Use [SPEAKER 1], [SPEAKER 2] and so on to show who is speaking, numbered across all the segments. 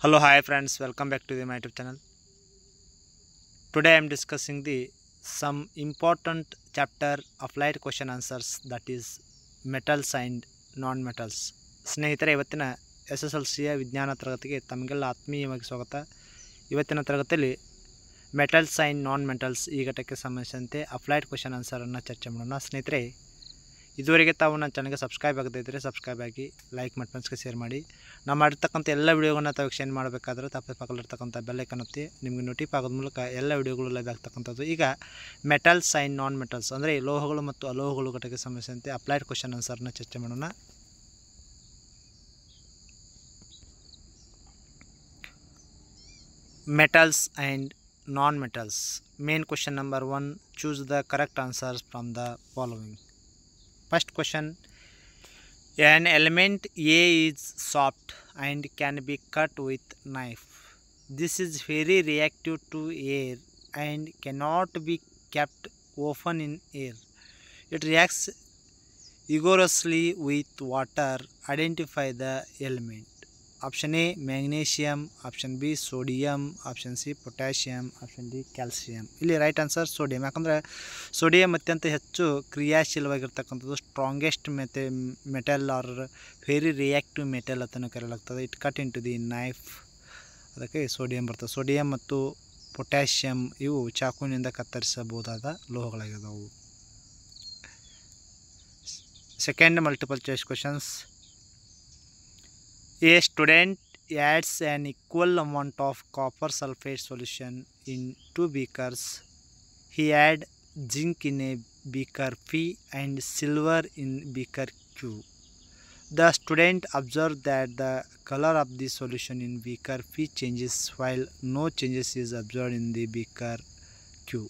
[SPEAKER 1] Hello, hi friends, welcome back to my YouTube channel. Today I am discussing the some important chapter applied question answers, that is metals and non-metals. ಸ್ನೇಹಿತರೆ, ಇವತ್ತಿನ SSLCಯ ವಿಜ್ಞಾನ ತರಗತಿಗೆ ತಮಗೆಲ್ಲ ಆತ್ಮೀಯವಾಗಿ ಸ್ವಾಗತ. ಇವತ್ತಿನ ತರಗತಿಯಲ್ಲಿ ಮೆಟಲ್ಸ್ ಆ್ಯಂಡ್ ನಾನ್ ಮೆಟಲ್ಸ್ ಈ ಘಟಕಕ್ಕೆ ಸಂಬಂಧಿಸಿದಂತೆ ಅಪ್ಲೈಡ್ ಕ್ವೆಶನ್ ಆನ್ಸರನ್ನು ಚರ್ಚೆ ಮಾಡೋಣ. ಸ್ನೇಹಿತರೆ, ಇದುವರೆಗೆ ತಾವು ನನ್ನ ಚಾನಲ್ಗೆ ಸಬ್ಸ್ಕ್ರೈಬ್ ಆಗದೇ ಇದ್ದರೆ ಸಬ್ಸ್ಕ್ರೈಬ್ ಆಗಿ, ಲೈಕ್ ಮತ್ತು ಫ್ರೆಂಡ್ಸ್ಗೆ ಶೇರ್ ಮಾಡಿ. ನಾವು ಮಾಡಿರ್ತಕ್ಕಂಥ ಎಲ್ಲ ವಿಡಿಯೋಗಳನ್ನ ತಾವು ವೀಕ್ಷಣೆ ಮಾಡಬೇಕಾದ್ರೆ ತಪ್ಪದೆ ಪಕ್ಕದಲ್ಲಿರ್ತಕ್ಕಂಥ ಬೆಲ್ಲೈಕನ್ ಒತ್ತಿ ನಿಮಗೆ ನೋಟಿಫೈ ಆಗೋದ ಮೂಲಕ ಎಲ್ಲ ವಿಡಿಯೋಗಳು ಲೈವ್ ಆಗ್ತಕ್ಕಂಥದ್ದು. ಈಗ ಮೆಟಲ್ಸ್ ಆ್ಯಂಡ್ ನಾನ್ ಮೆಟಲ್ಸ್ ಅಂದರೆ ಲೋಹಗಳು ಮತ್ತು ಅಲೋಹಗಳು ಘಟಕಕ್ಕೆ ಸಂಬಂಧಿಸಿದಂತೆ ಅಪ್ಲೈಡ್ ಕ್ವೆಶನ್ ಆನ್ಸರ್ನ ಚರ್ಚೆ ಮಾಡೋಣ. Metals and non-metals. Main question number 1. Choose the correct answers from the following. First question. An element A is soft and can be cut with knife. This is very reactive to air and cannot be kept open in air. It reacts vigorously with water. Identify the element. Option A magnesium, option B sodium, option C potassium, option D calcium. ಇಲ್ಲಿ right answer sodium. ಯಾಕಂದರೆ sodium ಅತ್ಯಂತ ಹೆಚ್ಚು ಕ್ರಿಯಾಶೀಲವಾಗಿರ್ತಕ್ಕಂಥದ್ದು, strongest metal or very reactive metal ಅಂತಲೂ ಕರೆಯಲಾಗ್ತದೆ. It cut into the knife, ಅದಕ್ಕೆ sodium ಬರ್ತದೆ. Sodium ಮತ್ತು ಪೊಟ್ಯಾಷಿಯಂ ಇವು ಚಾಕುವಿನಿಂದ ಕತ್ತರಿಸಬಹುದಾದ ಲೋಹಗಳಾಗಿದ್ದಾವೆ. Second multiple choice questions. A student adds an equal amount of copper sulfate solution in 2 beakers. He adds zinc in a beaker P and silver in beaker Q. The student observed that the color of the solution in beaker P changes while no changes is observed in the beaker Q.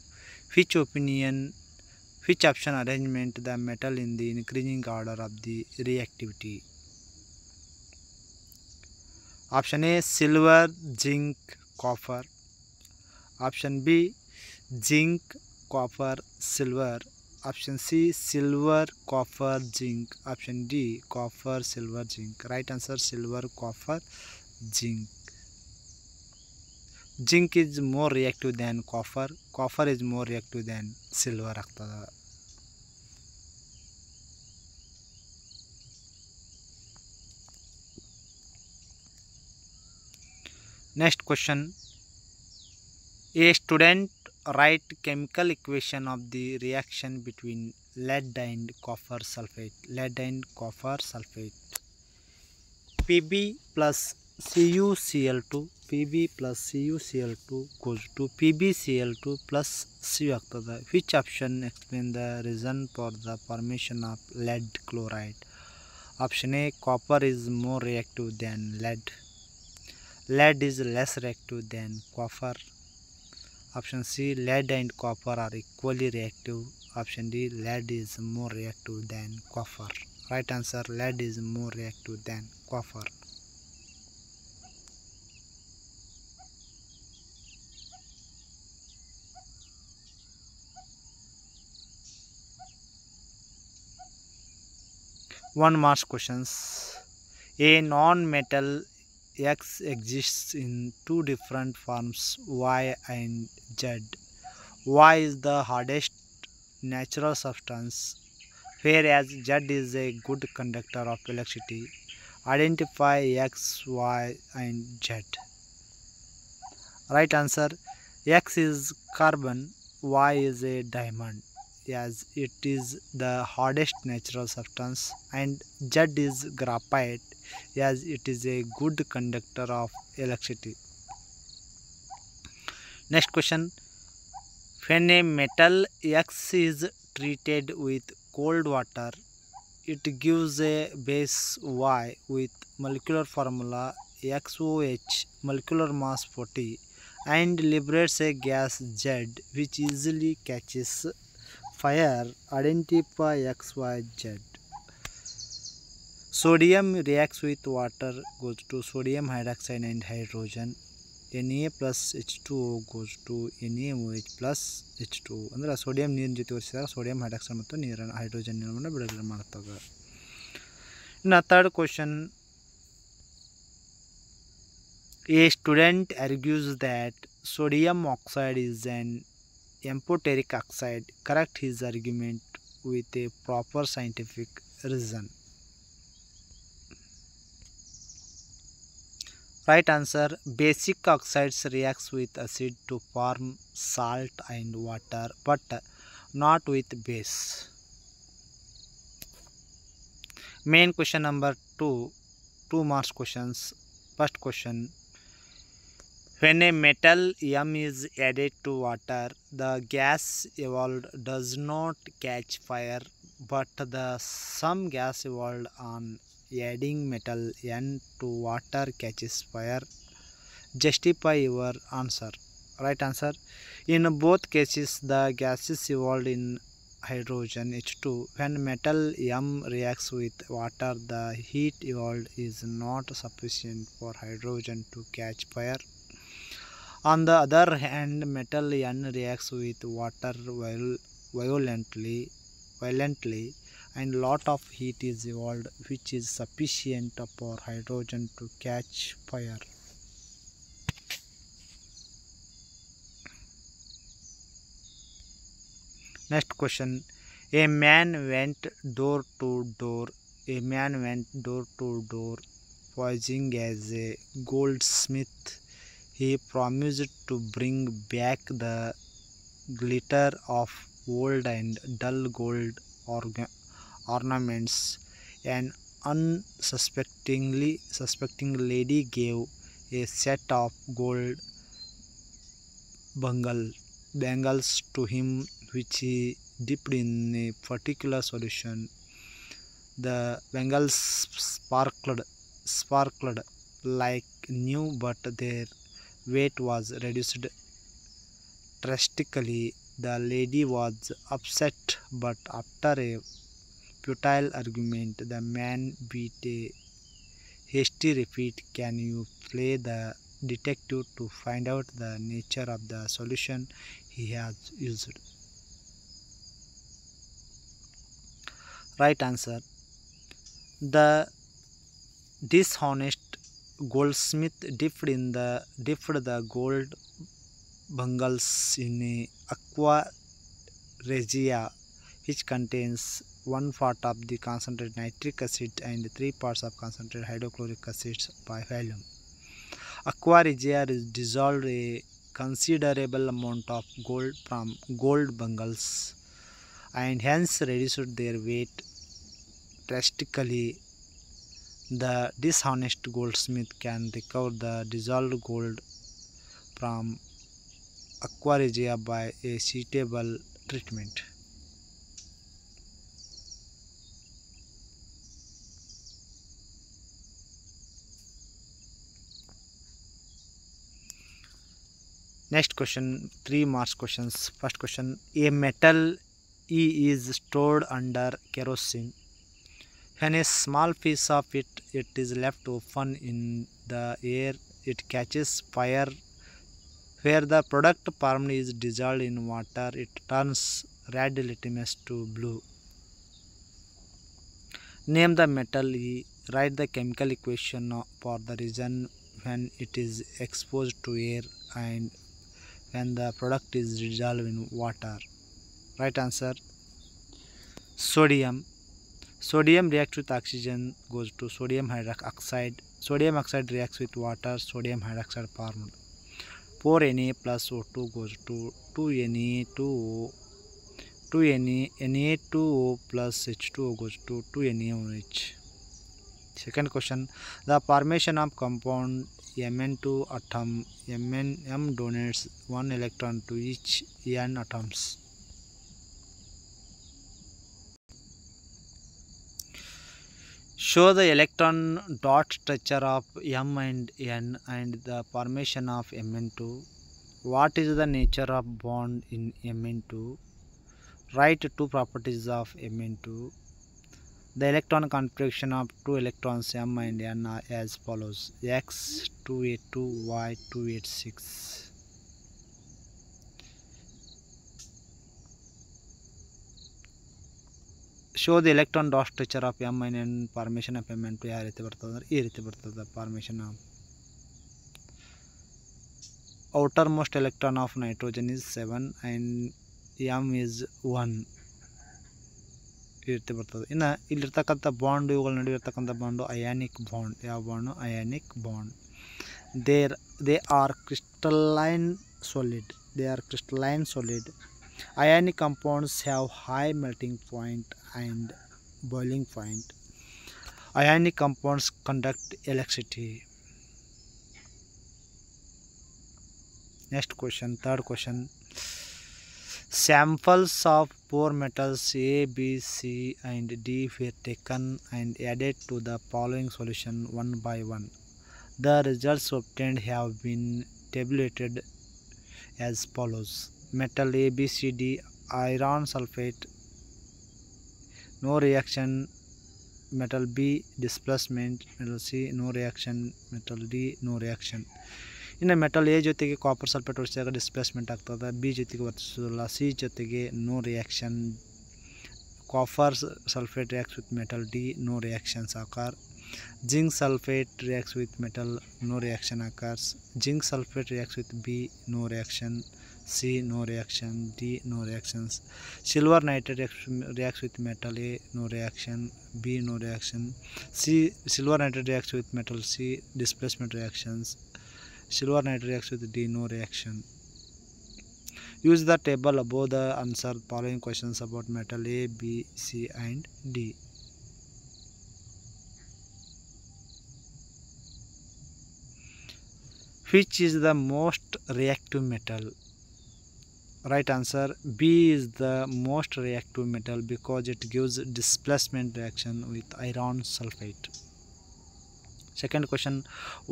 [SPEAKER 1] Which option arrangement the metal in the increasing order of the reactivity? Option A silver, zinc, copper. Option B zinc, copper, silver. Option C silver, copper, zinc. Option D copper, silver, zinc. Right answer silver, copper, zinc. Zinc is more reactive than copper. Copper is more reactive than silver ಆಗ್ತದೆ. Next question. A student write chemical equation of the reaction between lead and copper sulfate. Lead and copper sulfate. Pb plus CuCl2. Pb plus CuCl2 goes to PbCl2 plus Cu ಆಗ್ತದೆ. Which option explain the reason for the formation of lead chloride? Option A copper is more reactive than lead. Lead is less reactive than copper. Option C lead and copper are equally reactive. Option D lead is more reactive than copper. Right answer lead is more reactive than copper. One mark questions. A non-metal X exists in two different forms, Y and Z. Y is the hardest natural substance, whereas Z is a good conductor of electricity. Identify X, Y and Z. Right answer X is carbon, Y is a diamond, as it is the hardest natural substance, and Z is graphite, as it is a good conductor of electricity. Next question. When a metal X is treated with cold water, it gives a base Y with molecular formula XOH, molecular mass 40, and liberates a gas Z which easily catches fire. Identify X, Y, Z. Sodium reacts with water, goes to sodium hydroxide and hydrogen. Na plus H2O goes to NaOH plus H2O. ಅಂದರೆ sodium ನೀರಿನ ಜೊತೆ ಸೇರಿಸಿದಾಗ sodium hydroxide ಮತ್ತು ನೀರನ್ನು hydrogen ನೀರನ್ನು ಬಿಡುಗಡೆ ಮಾಡ್ತದೆ. ಇನ್ನು third question. A student argues that sodium oxide is an empiric oxide. Correct his argument with a proper scientific reason. Right answer. Basic oxides reacts with acid to form salt and water, but not with base. Main question number 2, 2 marks questions. First question. When a metal M is added to water, the gas evolved does not catch fire, but the some gas evolved on adding metal N to water catches fire. Justify your answer. Right answer. In both cases, the gases evolved in hydrogen H2. When metal M reacts with water, the heat evolved is not sufficient for hydrogen to catch fire. On the other hand, metal N reacts with water violently, and lot of heat is evolved, which is sufficient for hydrogen to catch fire. Next question. A man went door to door. A man went door to door, posing as a goldsmith. He promised to bring back the glitter of old and dull gold ornaments. An suspecting lady gave a set of gold bangles to him, which he dipped in a particular solution. The bangles sparkled like new, but their weight was reduced drastically. The lady was upset, but after a futile argument, the man beat a hasty repeat. Can you play the detective to find out the nature of the solution he has used? Right answer. The dishonest goldsmith dipped the gold bangles in a aqua regia, which contains 1 part of the concentrated nitric acid and 3 parts of concentrated hydrochloric acid by volume. Aqua regia dissolved a considerable amount of gold from gold bangles and hence reduced their weight drastically. The dishonest goldsmith can recover the dissolved gold from aqua regia by a suitable treatment. Next question, 3 marks questions. First question. A metal E is stored under kerosene. When a small piece of it is left open in the air, it catches fire. Where the product formed is dissolved in water, it turns red litmus to blue. Name the metal E. Write the chemical equation for the reason when it is exposed to air and when the product is dissolved in water. Right answer. Sodium. Sodium reacts with oxygen, goes to sodium hydroxide. Sodium oxide reacts with water, sodium hydroxide formed. 4Na plus O2 goes to 2Na2O. 2Na2O plus H2O goes to 2NaOH. Second question. The formation of compound Mn2 atom. M donates 1 electron to each N atoms. Show the electron dot structure of M and N and the formation of Mn2. What is the nature of bond in Mn2? Write 2 properties of Mn2. The electron configuration of 2 electrons M and N are as follows: X 282, Y 286. Show the electron dot structure of M and N formation of Mn2. ಯಾವ ರೀತಿ ಬರ್ತದೆ ಅಂದರೆ ಈ ರೀತಿ ಬರ್ತದೆ formation of outermost electron of nitrogen is 7 and m is 1 ಈ ರೀತಿ ಬರ್ತದೆ. ಇನ್ನು ಇಲ್ಲಿರ್ತಕ್ಕಂಥ ಬಾಂಡ್, ಇವುಗಳ ನಡುವೆ ಇರ್ತಕ್ಕಂಥ ಬಾಂಡು ಅಯಾನಿಕ್ ಬಾಂಡ್. ಯಾವ bond? Ionic bond. They are crystalline solid. They are crystalline solid. Ionic compounds have high melting point and boiling point. Ionic compounds conduct electricity. Next question, third question. Samples of 4 metals A, B, C and D were taken and added to the following solution one by one. The results obtained have been tabulated as follows. Metal A, B, C, D, iron sulfate, no reaction. Metal B, displacement. Metal C, no reaction. Metal D, no reaction. ಇನ್ನು metal A ಜೊತೆಗೆ copper sulphate ವರ್ತಿಸಿದಾಗ displacement ಆಗ್ತದೆ. B ಜೊತೆಗೆ ವರ್ತಿಸೋದಿಲ್ಲ. C ಜೊತೆಗೆ no reaction. Copper sulphate reacts with metal D, no reactions ಆಕಾರ್. Zinc sulfate reacts with metal, no reaction occurs. Zinc sulfate reacts with B, no reaction. C, no reaction. D, no reactions. Silver nitrate reacts with metal A, no reaction. B, no reaction. C, silver nitrate reacts with metal C, displacement reactions. Silver nitrate reacts with D, no reaction. Use the table above the answer following questions about metal A, B, C and D. Which is the most reactive metal? Right answer, B is the most reactive metal because it gives displacement reaction with iron sulfate. Second question,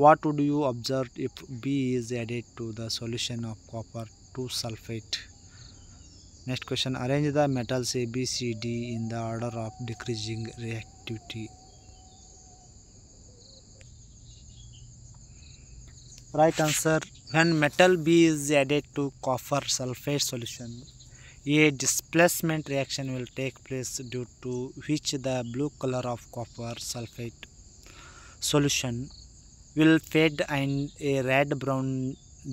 [SPEAKER 1] what would you observe if B is added to the solution of copper 2 sulfate? Next question, arrange the metals A, B, C, D in the order of decreasing reactivity. Right answer, when metal B is added to copper sulfate solution, a displacement reaction will take place due to which the blue color of copper sulfate solution will fade and a red brown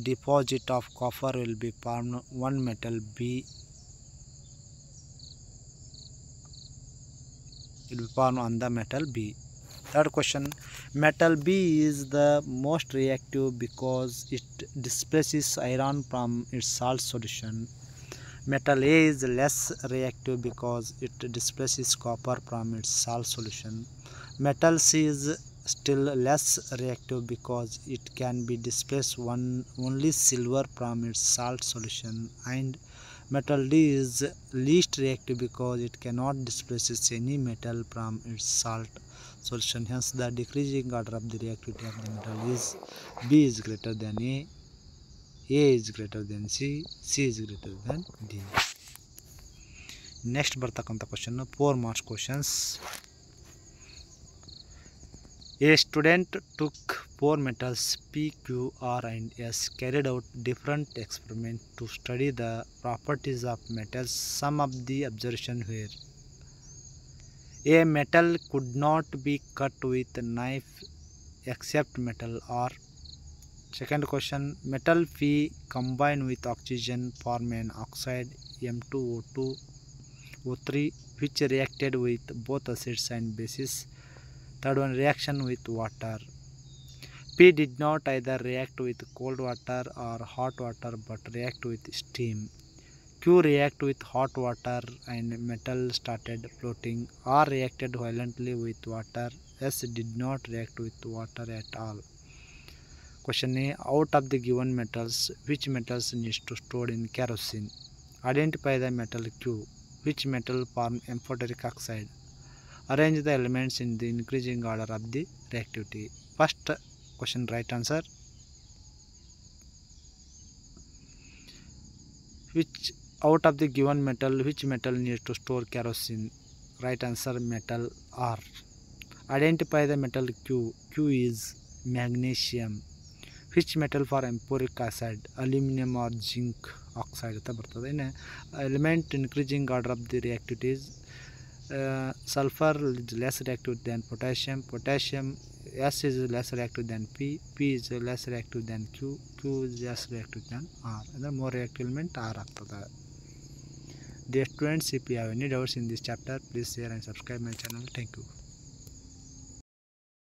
[SPEAKER 1] deposit of copper will be formed. One metal B will be formed on the metal B. Third question, metal B is the most reactive because it displaces iron from its salt solution. Metal A is less reactive because it displaces copper from its salt solution. Metal C is still less reactive because it can be displaced only silver from its salt solution. And metal D is least reactive because it cannot displace any metal from its salt solution. Hence the decreasing order of the reactivity of the metal is B is greater than A is greater than C, C is greater than D. Next ಬರ್ತಕ್ಕಂಥ question 4 marks questions. A student took 4 metals P, Q, R and S, carried out different experiments to study the properties of metals. Some of the observations were: a metal could not be cut with a knife except metal R. Second question, metal P combined with oxygen form an oxide M2O2O3 which reacted with both acids and bases. Third one, reaction with water. P did not either react with cold water or hot water but react with steam. Q reacted with hot water and metal started floating. R reacted violently with water. S did not react with water at all. Question A, out of the given metals, which metals needs to store in kerosene? Identify the metal Q. Which metal form amphoteric oxide? Arrange the elements in the increasing order of the reactivity. First question, right answer. Which out of the given metal, which metal needs to store kerosene? Right answer, metal R. Identify the metal Q. Q is magnesium. Which metal for amphoteric acid? Aluminum or zinc oxide ಅಂತ ಬರ್ತದೆ. ಇನ್ನು element increasing order of the reactivities, sulfur is less reactive than potassium. Potassium S is less reactive than P, P is less reactive than Q, Q is less reactive than R. ಅಂದರೆ more reactive element R ಆಗ್ತದೆ. Dear students, if you have any doubts in this chapter, please share and subscribe my channel. Thank you.